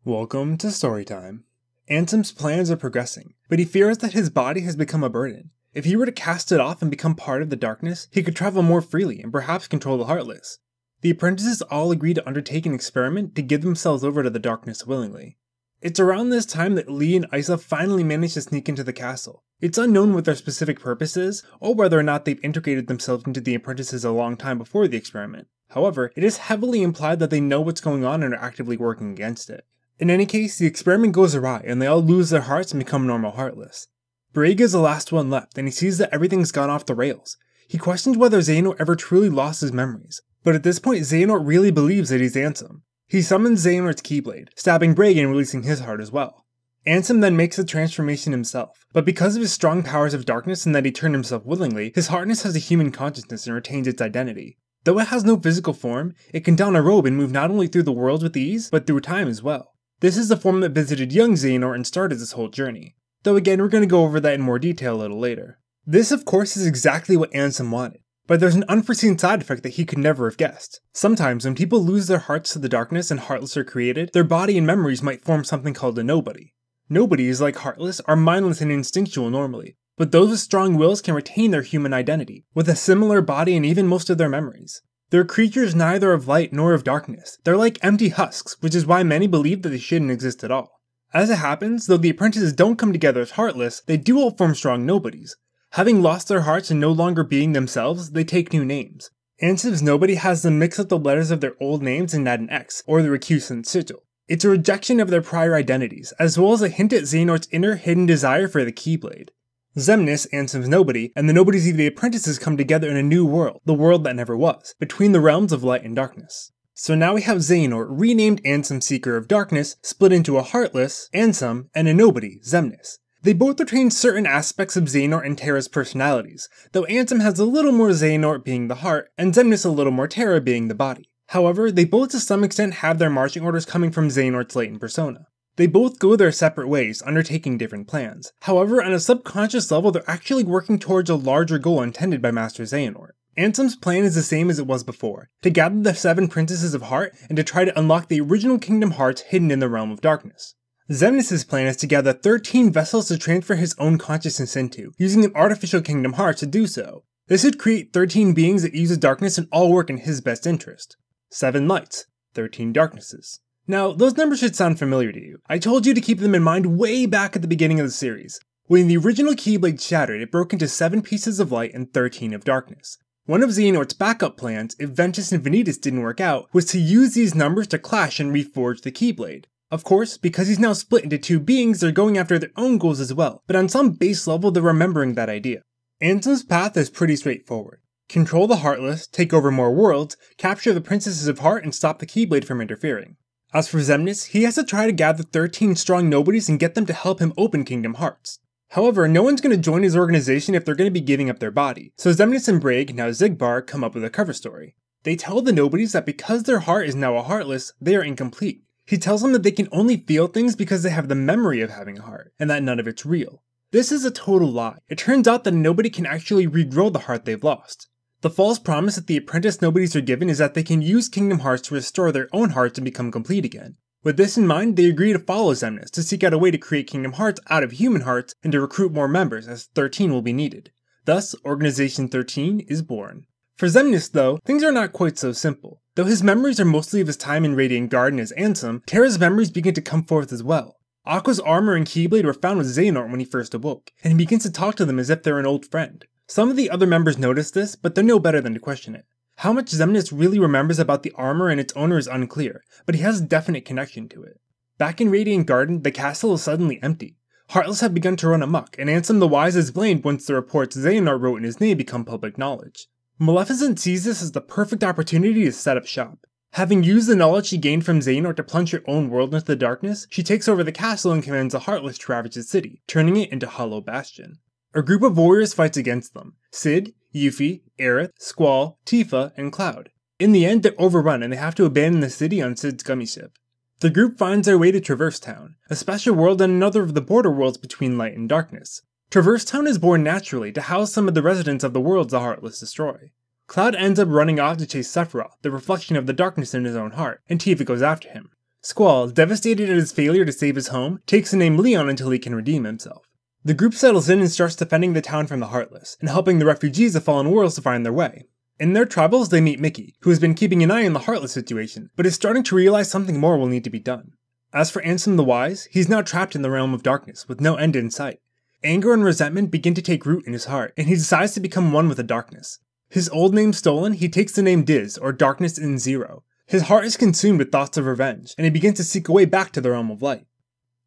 Welcome to Storytime. Ansem's plans are progressing, but he fears that his body has become a burden. If he were to cast it off and become part of the darkness, he could travel more freely and perhaps control the Heartless. The apprentices all agree to undertake an experiment to give themselves over to the darkness willingly. It's around this time that Lee and Isa finally manage to sneak into the castle. It's unknown what their specific purpose is, or whether or not they've integrated themselves into the apprentices a long time before the experiment. However, it is heavily implied that they know what's going on and are actively working against it. In any case, the experiment goes awry and they all lose their hearts and become normal Heartless. Braig is the last one left and he sees that everything's gone off the rails. He questions whether Xehanort ever truly lost his memories, but at this point Xehanort really believes that he's Ansem. He summons Xehanort's Keyblade, stabbing Braig and releasing his heart as well. Ansem then makes the transformation himself, but because of his strong powers of darkness and that he turned himself willingly, his Heartness has a human consciousness and retains its identity. Though it has no physical form, it can don a robe and move not only through the worlds with ease, but through time as well. This is the form that visited young Xehanort and started this whole journey. Though again, we're going to go over that in more detail a little later. This of course is exactly what Ansem wanted, but there's an unforeseen side effect that he could never have guessed. Sometimes when people lose their hearts to the darkness and Heartless are created, their body and memories might form something called a nobody. Nobodies, like Heartless, are mindless and instinctual normally, but those with strong wills can retain their human identity, with a similar body and even most of their memories. They're creatures neither of light nor of darkness. They're like empty husks, which is why many believe that they shouldn't exist at all. As it happens, though the apprentices don't come together as Heartless, they do all form strong nobodies. Having lost their hearts and no longer being themselves, they take new names. Ansem's nobody has them mix up the letters of their old names and add an X, or the recusant sigil. It's a rejection of their prior identities, as well as a hint at Xehanort's inner hidden desire for the Keyblade. Xemnas, Ansem's nobody, and the nobodies of the apprentices come together in a new world, the world that never was, between the realms of light and darkness. So now we have Xehanort, renamed Ansem Seeker of Darkness, split into a Heartless, Ansem, and a nobody, Xemnas. They both retain certain aspects of Xehanort and Terra's personalities, though Ansem has a little more Xehanort being the heart, and Xemnas a little more Terra being the body. However, they both to some extent have their marching orders coming from Xehanort's latent persona. They both go their separate ways, undertaking different plans. However, on a subconscious level, they're actually working towards a larger goal intended by Master Xehanort. Ansem's plan is the same as it was before, to gather the 7 Princesses of Heart and to try to unlock the original Kingdom Hearts hidden in the Realm of Darkness. Xemnas' plan is to gather 13 vessels to transfer his own consciousness into, using an artificial Kingdom Hearts to do so. This would create 13 beings that use the darkness and all work in his best interest. 7 lights, 13 darknesses. Now, those numbers should sound familiar to you. I told you to keep them in mind way back at the beginning of the series. When the original Keyblade shattered, it broke into 7 pieces of light and 13 of darkness. One of Xehanort's backup plans, if Ventus and Vanitas didn't work out, was to use these numbers to clash and reforge the Keyblade. Of course, because he's now split into 2 beings, they're going after their own goals as well, but on some base level they're remembering that idea. Ansem's path is pretty straightforward. Control the Heartless, take over more worlds, capture the Princesses of Heart, and stop the Keyblade from interfering. As for Xemnas, he has to try to gather 13 strong nobodies and get them to help him open Kingdom Hearts. However, no one's going to join his organization if they're going to be giving up their body, so Xemnas and Braig, now Xigbar, come up with a cover story. They tell the nobodies that because their heart is now a Heartless, they are incomplete. He tells them that they can only feel things because they have the memory of having a heart, and that none of it's real. This is a total lie. It turns out that nobody can actually regrow the heart they've lost. The false promise that the apprentice nobodies are given is that they can use Kingdom Hearts to restore their own hearts and become complete again. With this in mind, they agree to follow Xemnas to seek out a way to create Kingdom Hearts out of human hearts and to recruit more members, as 13 will be needed. Thus, Organization 13 is born. For Xemnas though, things are not quite so simple. Though his memories are mostly of his time in Radiant Garden as Ansem, Terra's memories begin to come forth as well. Aqua's armor and Keyblade were found with Xehanort when he first awoke, and he begins to talk to them as if they're an old friend. Some of the other members notice this, but they're no better than to question it. How much Xemnas really remembers about the armor and its owner is unclear, but he has a definite connection to it. Back in Radiant Garden, the castle is suddenly empty. Heartless have begun to run amok, and Ansem the Wise is blamed once the reports Xehanort wrote in his name become public knowledge. Maleficent sees this as the perfect opportunity to set up shop. Having used the knowledge she gained from Xehanort to plunge her own world into the darkness, she takes over the castle and commands the Heartless to ravage the city, turning it into Hollow Bastion. A group of warriors fights against them: Sid, Yuffie, Aerith, Squall, Tifa, and Cloud. In the end, they're overrun and they have to abandon the city on Sid's gummy ship. The group finds their way to Traverse Town, a special world and another of the border worlds between light and darkness. Traverse Town is born naturally to house some of the residents of the worlds the Heartless destroy. Cloud ends up running off to chase Sephiroth, the reflection of the darkness in his own heart, and Tifa goes after him. Squall, devastated at his failure to save his home, takes the name Leon until he can redeem himself. The group settles in and starts defending the town from the Heartless, and helping the refugees of fallen worlds to find their way. In their travels, they meet Mickey, who has been keeping an eye on the Heartless situation, but is starting to realize something more will need to be done. As for Ansem the Wise, he's now trapped in the realm of darkness, with no end in sight. Anger and resentment begin to take root in his heart, and he decides to become one with the darkness. His old name stolen, he takes the name Diz, or Darkness in Zero. His heart is consumed with thoughts of revenge, and he begins to seek a way back to the realm of light.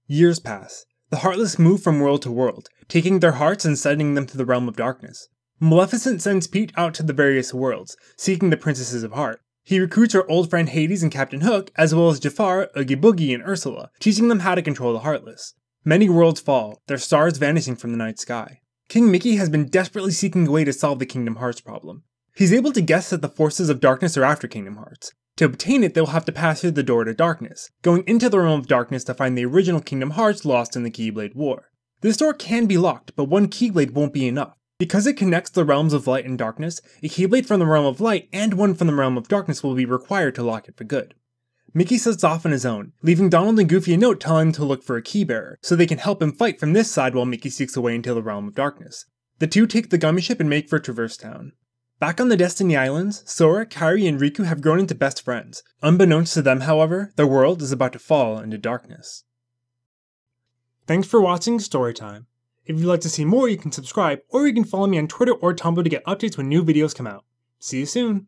Years pass. The Heartless move from world to world, taking their hearts and sending them to the realm of darkness. Maleficent sends Pete out to the various worlds, seeking the Princesses of Heart. He recruits her old friend Hades and Captain Hook, as well as Jafar, Oogie Boogie, and Ursula, teaching them how to control the Heartless. Many worlds fall, their stars vanishing from the night sky. King Mickey has been desperately seeking a way to solve the Kingdom Hearts problem. He's able to guess that the forces of darkness are after Kingdom Hearts. To obtain it, they'll have to pass through the door to darkness, going into the realm of darkness to find the original Kingdom Hearts lost in the Keyblade War. This door can be locked, but one Keyblade won't be enough. Because it connects the realms of light and darkness, a Keyblade from the realm of light and one from the realm of darkness will be required to lock it for good. Mickey sets off on his own, leaving Donald and Goofy a note telling him to look for a keybearer, so they can help him fight from this side while Mickey seeks a way into the realm of darkness. The two take the gummy ship and make for Traverse Town. Back on the Destiny Islands, Sora, Kairi, and Riku have grown into best friends. Unbeknownst to them, however, their world is about to fall into darkness. Thanks for watching Storytime. If you'd like to see more, you can subscribe, or you can follow me on Twitter or Tumblr to get updates when new videos come out. See you soon!